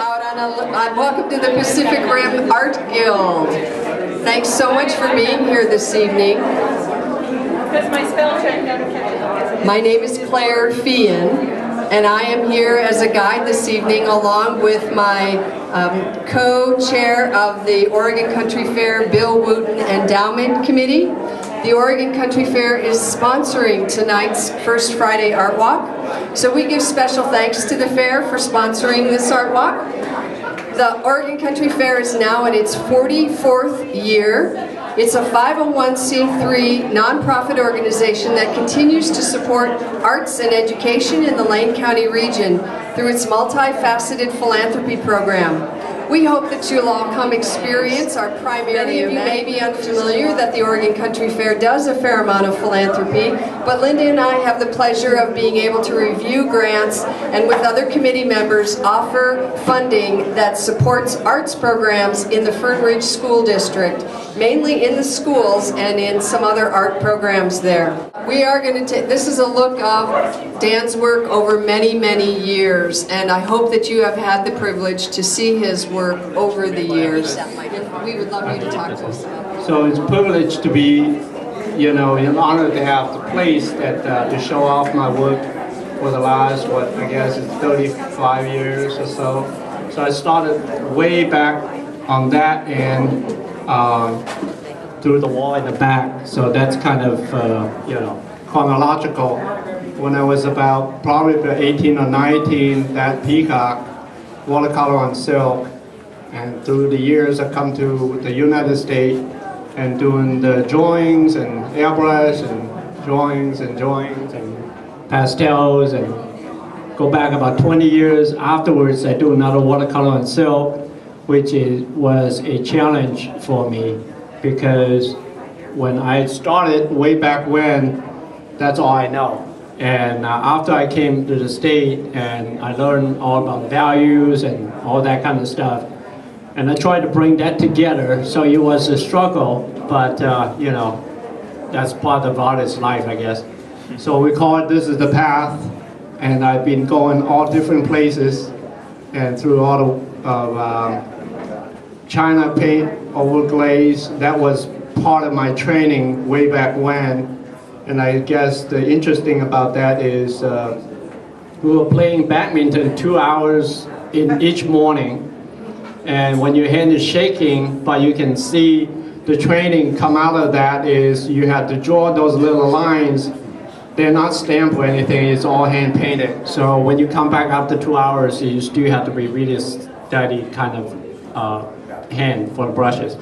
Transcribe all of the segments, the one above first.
Welcome to the Pacific Rim Art Guild. Thanks so much for being here this evening. My name is Claire Feehan, and I am here as a guide this evening along with my co-chair of the Oregon Country Fair, Bill Wooten Endowment Committee. The Oregon Country Fair is sponsoring tonight's First Friday Art Walk, so we give special thanks to the fair for sponsoring this art walk. The Oregon Country Fair is now in its 44th year. It's a 501c3 nonprofit organization that continues to support arts and education in the Lane County region through its multifaceted philanthropy program. We hope that you'll all come experience our primary event. Many of you may be unfamiliar that the Oregon Country Fair does a fair amount of philanthropy, but Linda and I have the pleasure of being able to review grants and with other committee members offer funding that supports arts programs in the Fern Ridge School District, mainly in the schools and in some other art programs there. We are going to take, this is a look of Dan's work over many, many years, and I hope that you have had the privilege to see his work over the years. We would love you to talk to us about it. So it's a privilege to be, an honor to have the place that to show off my work for the last, I guess it's 35 years or so. So I started way back on that and through the wall in the back. So that's kind of, chronological. When I was about probably 18 or 19, that peacock, watercolor on silk. And through the years, I come to the United States and doing the drawings and airbrush and drawings and pastels, and go back about 20 years afterwards, I do another watercolor on silk, which was a challenge for me because when I started way back when, that's all I know. And after I came to the state and I learned all about values and all that kind of stuff, and I tried to bring that together, so it was a struggle, but that's part of artist's life, I guess. So we call it This Is the Path, and I've been going all different places and through all the China paint over glaze. That was part of my training way back when. And I guess the interesting about that is we were playing badminton 2 hours in each morning. And when your hand is shaking, but you can see the training come out of that is you have to draw those little lines. They're not stamped or anything, it's all hand painted. So when you come back after 2 hours, you still have to be really steady kind of hand for the brushes.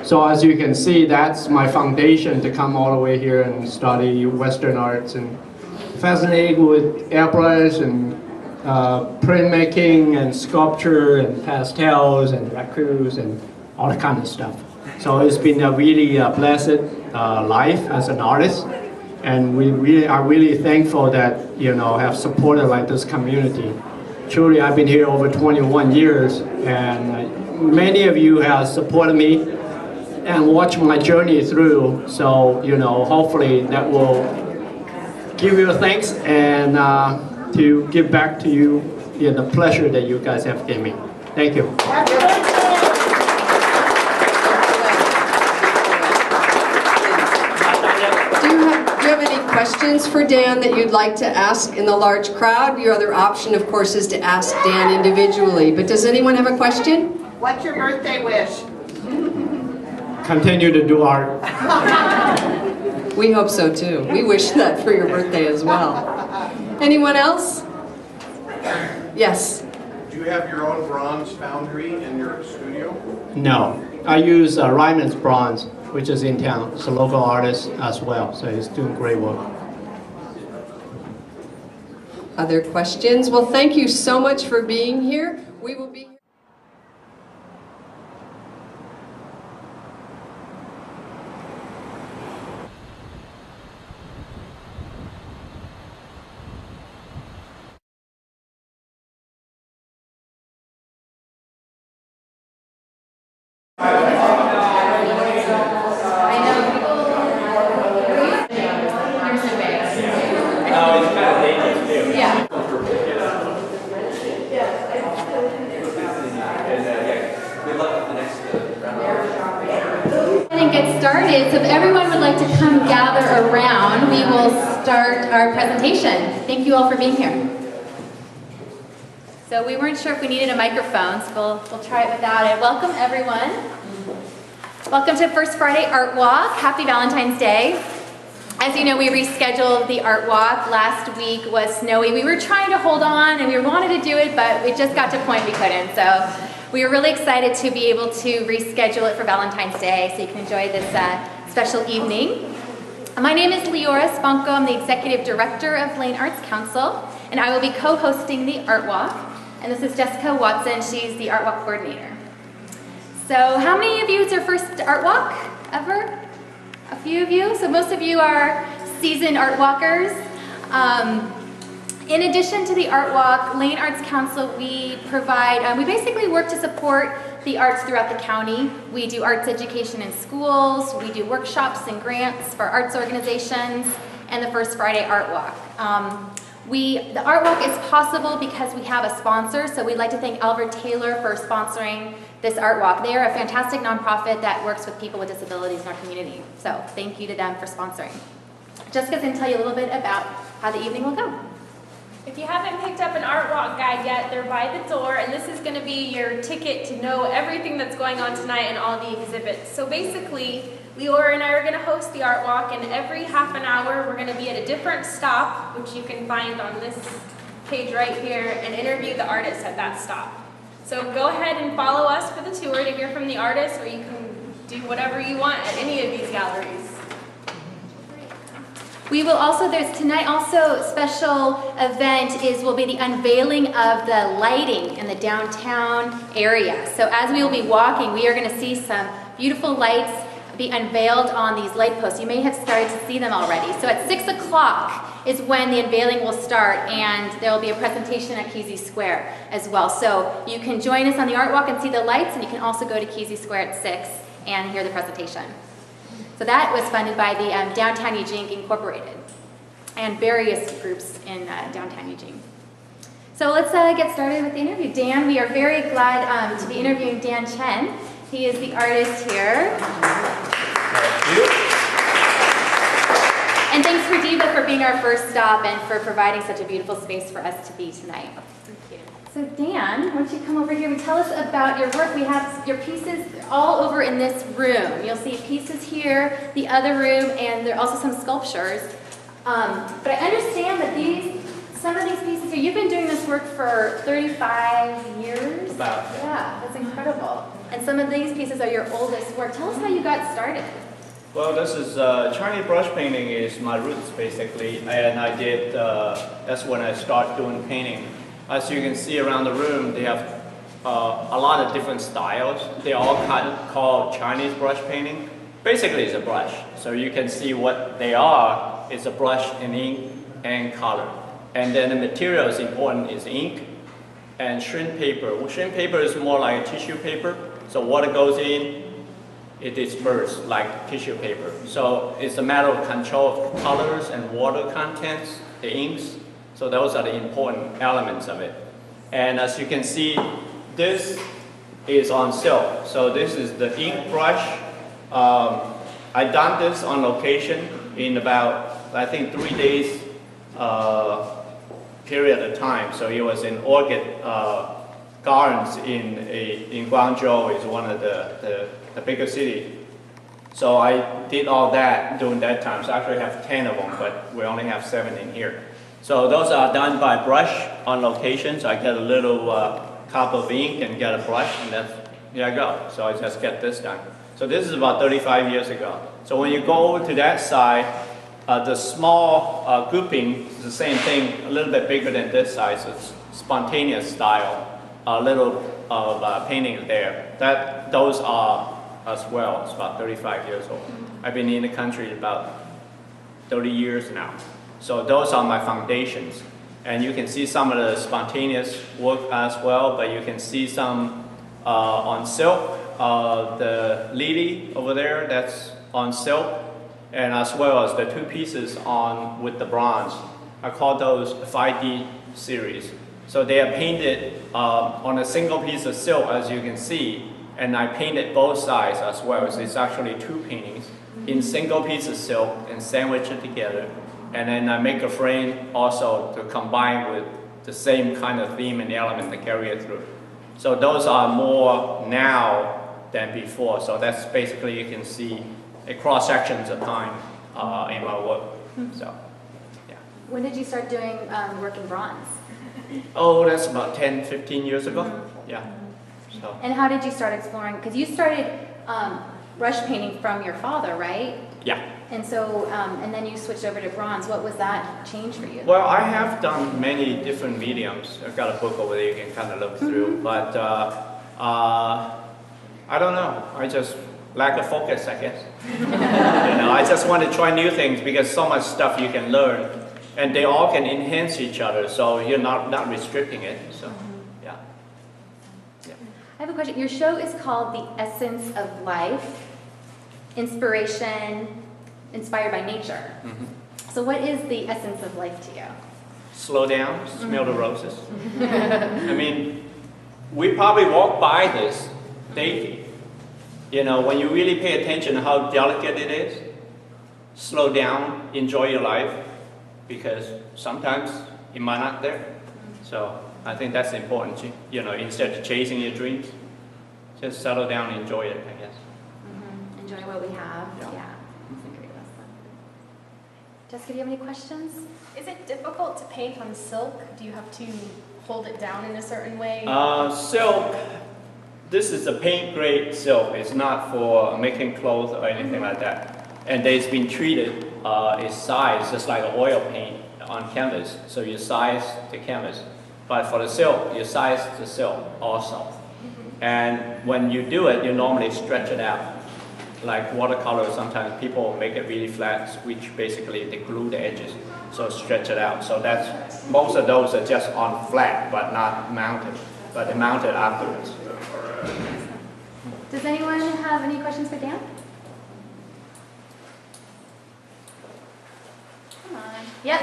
So as you can see, that's my foundation to come all the way here and study Western arts and fascinated with airbrush and printmaking and sculpture and pastels and lacquers and all that kind of stuff. So it's been a really blessed life as an artist, and we are really thankful that have supported like this community. Truly, I've been here over 21 years, and many of you have supported me and watch my journey through, so hopefully that will give you a thanks and to give back to you the pleasure that you guys have given me. Thank you. Do you have any questions for Dan that you'd like to ask in the large crowd? Your other option, of course, is to ask Dan individually, but does anyone have a question? What's your birthday wish? Continue to do art. We hope so too. We wish that for your birthday as well. Anyone else? Yes. Do you have your own bronze foundry in your studio? No. I use Ryman's Bronze, which is in town. It's a local artist as well, so he's doing great work. Other questions? Well, thank you so much for being here. We will be started. So if everyone would like to come gather around, we will start our presentation. Thank you all for being here. So we weren't sure if we needed a microphone, so we'll try it without it. Welcome everyone. Welcome to First Friday Art Walk. Happy Valentine's Day. As you know, we rescheduled the art walk. Last week was snowy. We were trying to hold on and we wanted to do it, but it just got to a point we couldn't. So we were really excited to be able to reschedule it for Valentine's Day so you can enjoy this special evening. My name is Leora Sponko. I'm the Executive Director of Lane Arts Council, and I will be co-hosting the art walk. And this is Jessica Watson. She's the art walk coordinator. So how many of you, it's your first art walk ever? A few of you, so most of you are seasoned art walkers. In addition to the art walk, Lane Arts Council, we basically work to support the arts throughout the county. We do arts education in schools, we do workshops and grants for arts organizations, and the First Friday Art Walk. The art walk is possible because we have a sponsor, so we'd like to thank Albert Taylor for sponsoring this art walk. They are a fantastic nonprofit that works with people with disabilities in our community. So thank you to them for sponsoring. Jessica's going to tell you a little bit about how the evening will go. If you haven't picked up an art walk guide yet, they're by the door, and this is going to be your ticket to know everything that's going on tonight and all the exhibits. So basically, Leora and I are going to host the art walk, and every half an hour we're going to be at a different stop, which you can find on this page right here, and interview the artists at that stop. So go ahead and follow us for the tour to hear from the artists, or you can do whatever you want at any of these galleries. We will also, there's tonight also a special event will be the unveiling of the lighting in the downtown area. So as we will be walking, we are going to see some beautiful lights be unveiled on these light posts. You may have started to see them already. So at 6 o'clock is when the unveiling will start, and there will be a presentation at Kesey Square as well. So you can join us on the art walk and see the lights, and you can also go to Kesey Square at 6 and hear the presentation. So that was funded by the Downtown Eugene Incorporated and various groups in downtown Eugene. So let's get started with the interview. Dan, we are very glad to be interviewing Dan Chen. He is the artist here. Thank you. And thanks for Diva for being our first stop and for providing such a beautiful space for us to be tonight. Thank you. So Dan, why don't you come over here and tell us about your work. We have your pieces all over in this room. You'll see pieces here, the other room, and there are also some sculptures. But I understand that some of these pieces here, you've been doing this work for 35 years? About. Yeah, that's incredible. And some of these pieces are your oldest work. Tell us how you got started. Well, this is Chinese brush painting is my roots basically, and I did. That's when I started doing painting. As you can see around the room, they have a lot of different styles. They're all kind of called Chinese brush painting. Basically, it's a brush, so you can see what they are. It's a brush and ink and color, and then the material is important. Is ink and shrink paper. Well, shrink paper is more like tissue paper. So water goes in, it disperses like tissue paper. So it's a matter of control of colors and water contents, the inks. So those are the important elements of it. And as you can see, this is on silk. So this is the ink brush. I done this on location in about, I think, 3 days period of time. So it was in Orchid Gardens in Guangzhou, is one of the bigger cities. So I did all that during that time. So I actually have 10 of them, but we only have 7 in here. So those are done by brush on location. So I get a little cup of ink and get a brush, and here I go. So I just get this done. So this is about 35 years ago. So when you go over to that side, the small grouping is the same thing, a little bit bigger than this size. It's spontaneous style, a little of painting there. Those are as well. It's about 35 years old. I've been in the country about 30 years now. So those are my foundations. And you can see some of the spontaneous work as well, but you can see some on silk. The lily over there, that's on silk, and as well as the 2 pieces with the bronze. I call those 5D series. So they are painted on a single piece of silk, as you can see, And I painted both sides as well. So it's actually two paintings in single piece of silk and sandwich it together. And then I make a frame also to combine with the same kind of theme and element to carry it through. So those are more now than before. So that's basically, you can see a cross sections of time in my work. So, yeah. When did you start doing work in bronze? Oh, that's about 10, 15 years ago. Yeah. So. And how did you start exploring? Because you started brush painting from your father, right? Yeah. And so, and then you switched over to bronze. What was that change for you? Well, I have done many different mediums. I've got a book over there you can kind of look through. But I don't know. I just lack of focus, I guess. I just want to try new things because so much stuff you can learn, and they all can enhance each other. So you're not restricting it. So, yeah. I have a question. Your show is called The Essence of Life, Inspiration, Inspired by Nature. So what is the essence of life to you? Slow down, smell the roses. I mean, we probably walk by this daily. When you really pay attention to how delicate it is, slow down, enjoy your life, because sometimes it might not there. So I think that's important, instead of chasing your dreams, just settle down and enjoy it, I guess. Enjoy what we have. Yeah. That's a great lesson. Jessica, do you have any questions? Is it difficult to paint on silk? Do you have to hold it down in a certain way? Silk, this is a paint grade silk. It's not for making clothes or anything like that. And it's been treated, it's sized just like oil paint on canvas. So you size the canvas. But for the silk, you size the silk also. And when you do it, you normally stretch it out. Like watercolor, sometimes people make it really flat, which basically they glue the edges. So stretch it out. So that's, most of those are just on flat, but not mounted. But they're mounted afterwards. Does anyone have any questions for Dan? Come on. Yep.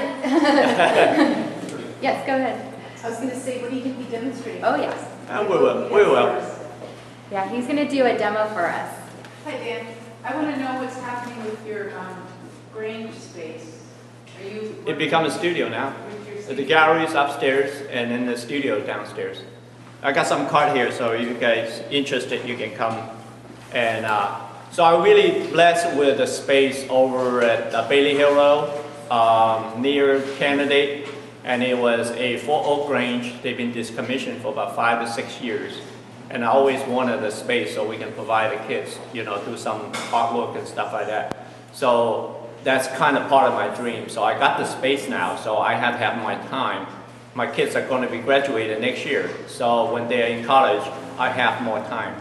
Yes, go ahead. I was going to say, what are you going to be demonstrating? Oh, yes. We will. Yeah, he's going to do a demo for us. Hi, Dan. I want to know what's happening with your Grange space. Are you? It becomes a studio now. The gallery is upstairs, and then the studio is downstairs. I got some card here, so if you guys interested, you can come. And so I'm really blessed with the space over at Bailey Hill Road, near Candidate, and it was a 4 Oak Grange. They've been decommissioned for about 5 to 6 years. And I always wanted a space so we can provide the kids, do some artwork and stuff like that. So that's kind of part of my dream. So I got the space now, so I have to have my time. My kids are going to be graduated next year, so when they're in college, I have more time.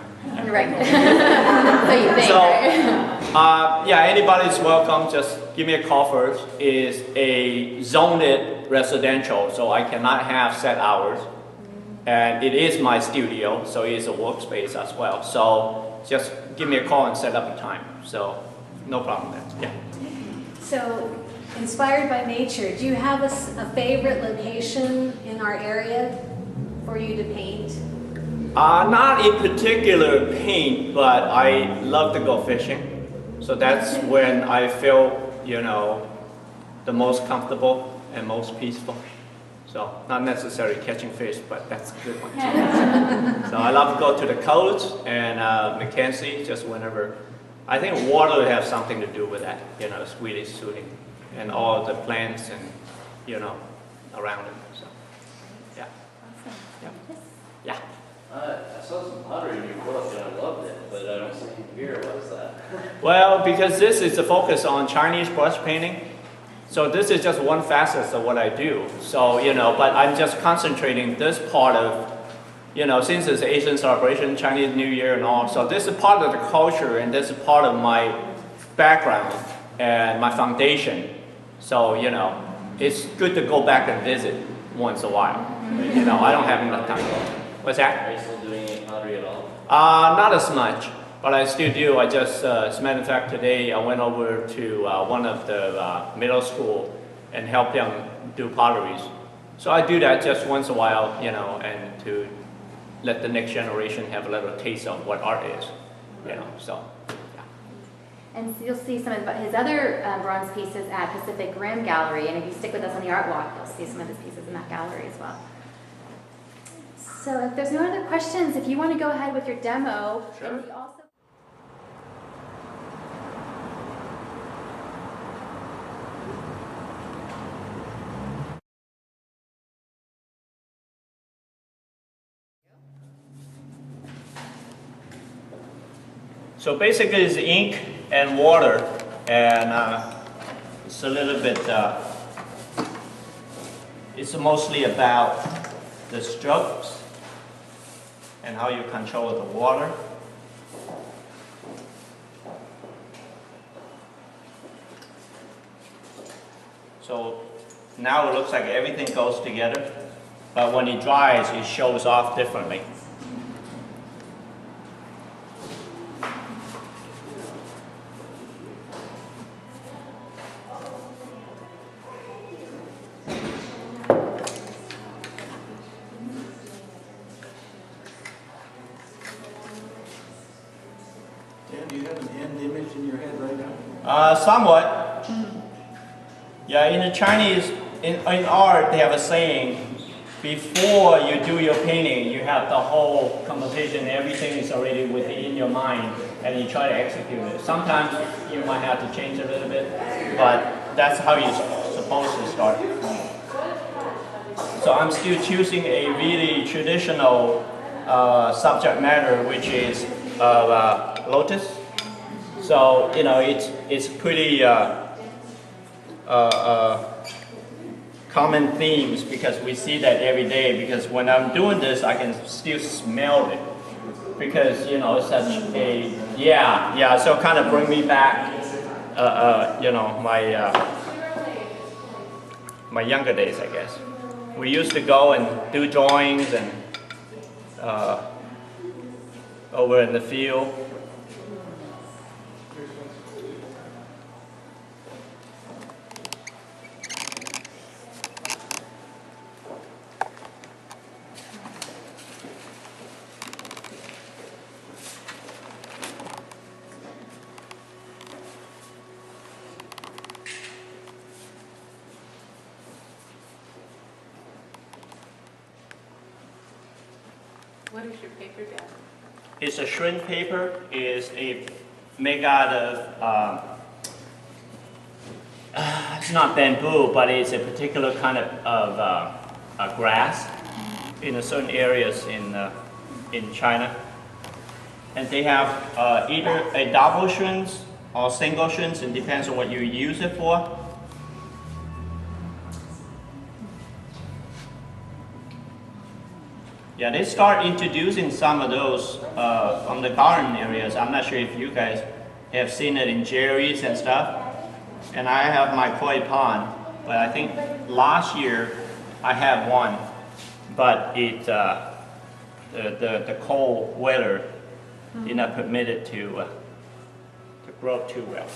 Right. So you think, right? Yeah, anybody's welcome. Just give me a call first. It's a zoned residential, so I cannot have set hours. And it is my studio, so it is a workspace as well. So just give me a call and set up a time. So no problem there. Yeah. So, inspired by nature, do you have a favorite location in our area for you to paint? Not in particular paint, but I love to go fishing. So that's when I feel, the most comfortable and most peaceful. So not necessarily catching fish, but that's a good one too. So I love to go to the coast and Mackenzie, just whenever. I think water will have something to do with that, it's really soothing. And all the plants and, around it. So, yeah. Awesome. Yeah. I saw some pottery in your book and I loved it, but I don't see it here. What is that? Well, because this is a focus on Chinese brush painting. So this is just one facet of what I do. So, but I'm just concentrating this part of, since it's Asian celebration, Chinese New Year and all. So this is part of the culture and this is part of my background and my foundation. So, it's good to go back and visit once in a while. I don't have enough time. What's that? Are you still doing any pottery at all? Not as much. But I still do. I just, as a matter of fact, today I went over to one of the middle school and helped them do potteries. So I do that just once in a while, and to let the next generation have a little taste of what art is, you know, so. And so you'll see some of his other bronze pieces at Pacific Rim Gallery, and if you stick with us on the art walk, you'll see some of his pieces in that gallery as well. So if there's no other questions, if you want to go ahead with your demo, Sure. and we also So basically it's ink and water, and it's a little bit, it's mostly about the strokes and how you control the water. So now it looks like everything goes together, but when it dries, it shows off differently. Dan, do you have an end image in your head right now? Somewhat. Yeah, in the Chinese, in art, they have a saying, before you do your painting, you have the whole composition, everything is already within your mind, and you try to execute it. Sometimes you might have to change a little bit, but that's how you're supposed to start. So I'm still choosing a really traditional subject matter, which is lotus. So, you know, it's pretty common themes because we see that every day. Because when I'm doing this, I can still smell it. Because, you know, it's such a, yeah, so kind of bring me back, you know, my younger days, I guess. We used to go and do drawings and over in the field. What is your paper, Dad? It's a shrink paper. It's made out of, it's not bamboo, but it's a particular kind of grass in certain areas in China. And they have either a double shrinks or single shrinks, it depends on what you use it for. Yeah, they start introducing some of those from the garden areas. I'm not sure if you guys have seen it in Jerry's and stuff. And I have my koi pond, but I think last year I had one, but it the cold weather did not permit it to grow too well.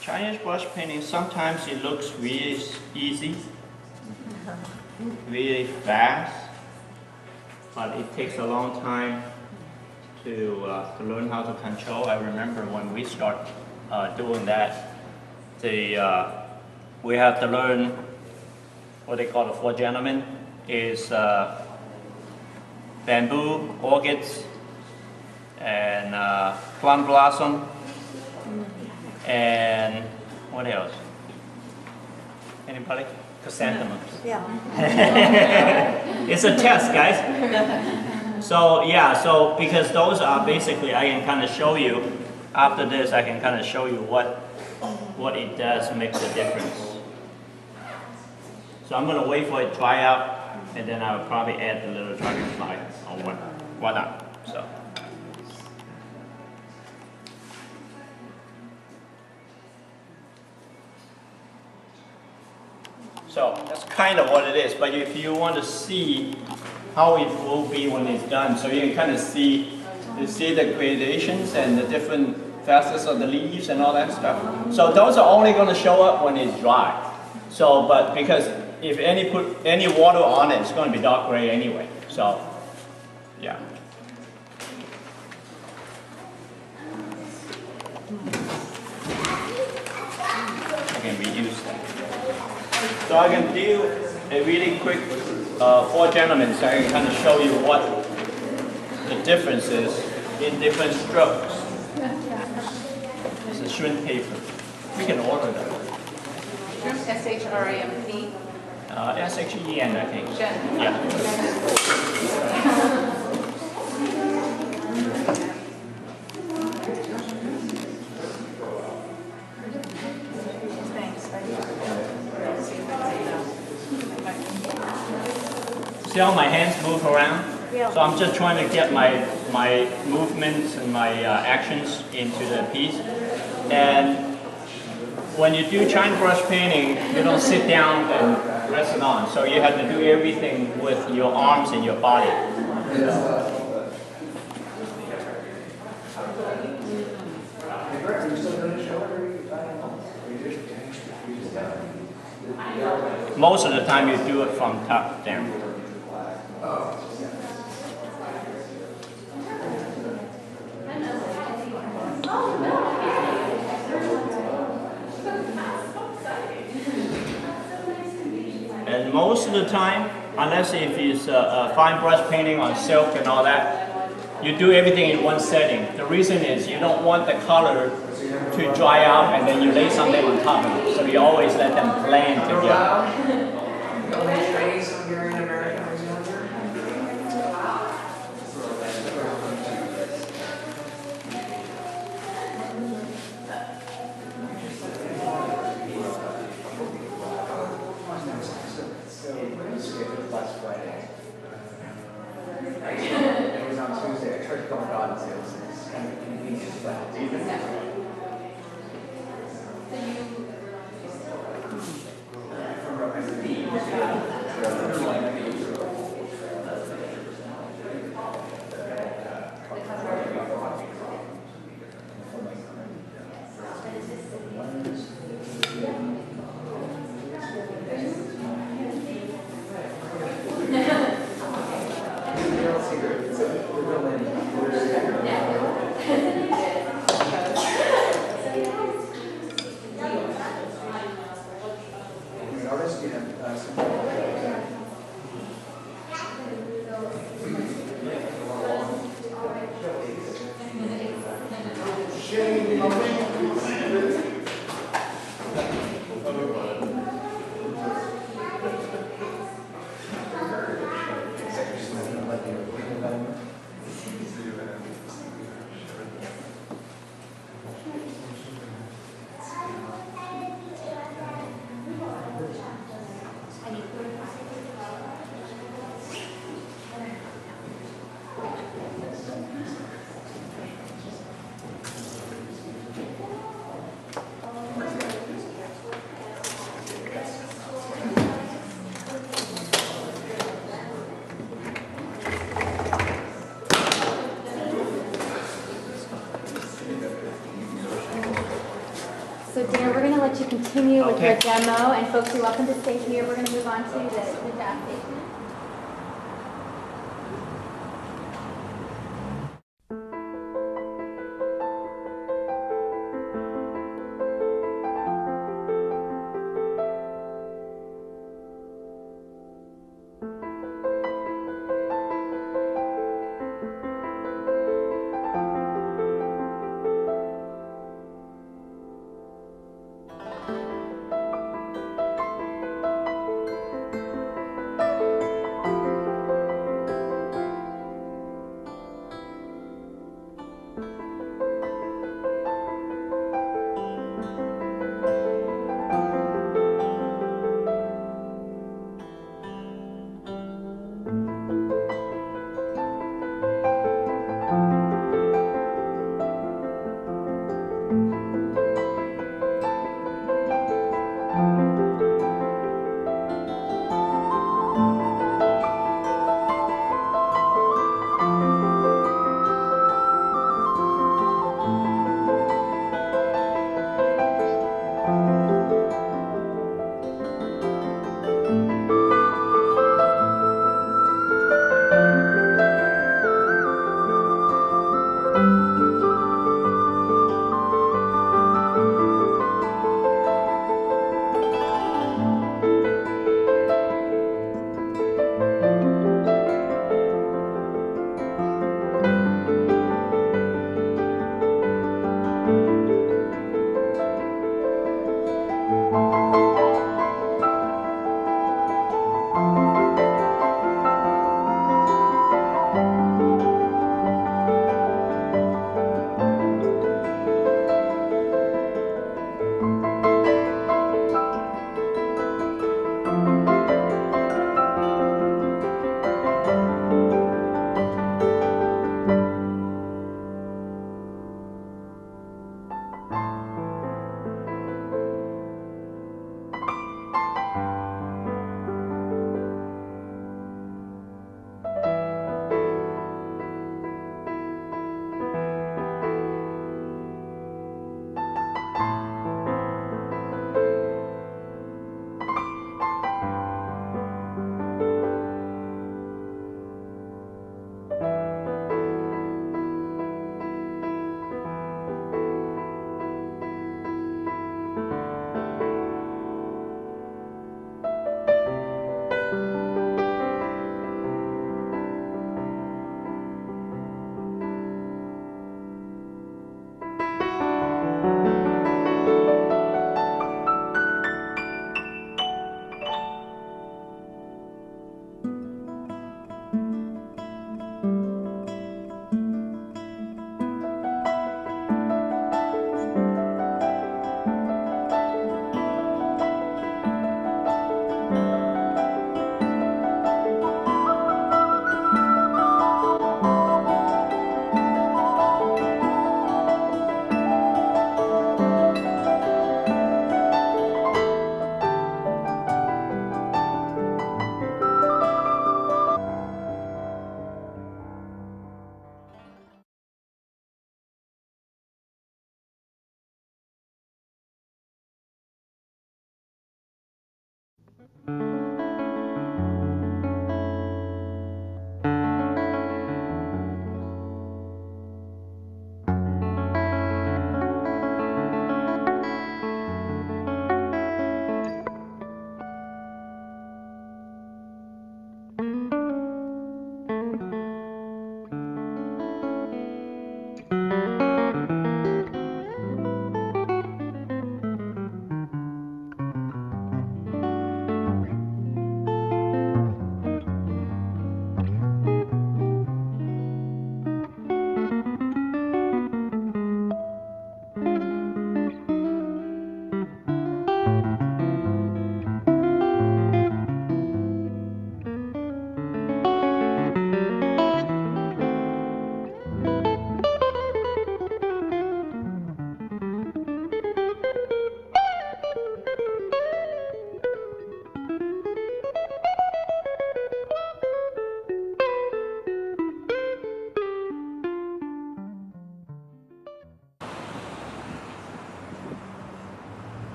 Chinese brush painting, sometimes it looks really easy, really fast, but it takes a long time to learn how to control. I remember when we start doing that, we have to learn what they call the four gentlemen, is bamboo, orchids, and plum blossom. And what else? Anybody? Chrysanthemums. Yeah. It's a test, guys. So yeah, so because those are basically, I can kind of show you, after this I can kind of show you what it does make the difference. So I'm going to wait for it to dry out, and then I'll probably add a little dragonfly or whatnot. So. So that's kind of what it is. But if you want to see how it will be when it's done, so you can kind of see, the gradations and the different facets of the leaves and all that stuff. So those are only going to show up when it's dry. So, but because if put any water on it, it's going to be dark gray anyway. So, yeah. I can reuse that. So I can do a really quick 4 gentlemen, so I can kind of show you what the difference is in different strokes. It's a shrimp paper. We can order that. Shrimp, S-H-R-I-M-P. S-H-E-N, I think. Jen. Yeah. See how my hands move around? Yeah. So I'm just trying to get my movements and my actions into the piece. And when you do China brush painting, you don't sit down and rest it on. So you have to do everything with your arms and your body. Most of the time you do it from top down. And most of the time, unless if it's a fine brush painting on silk and all that, you do everything in one setting. The reason is you don't want the color to dry out and then you lay something on top of it. So you always let them blend together. So Dan, we're going to let you continue with your demo, and folks, you're welcome to stay here. We're going to move on to the draft statement.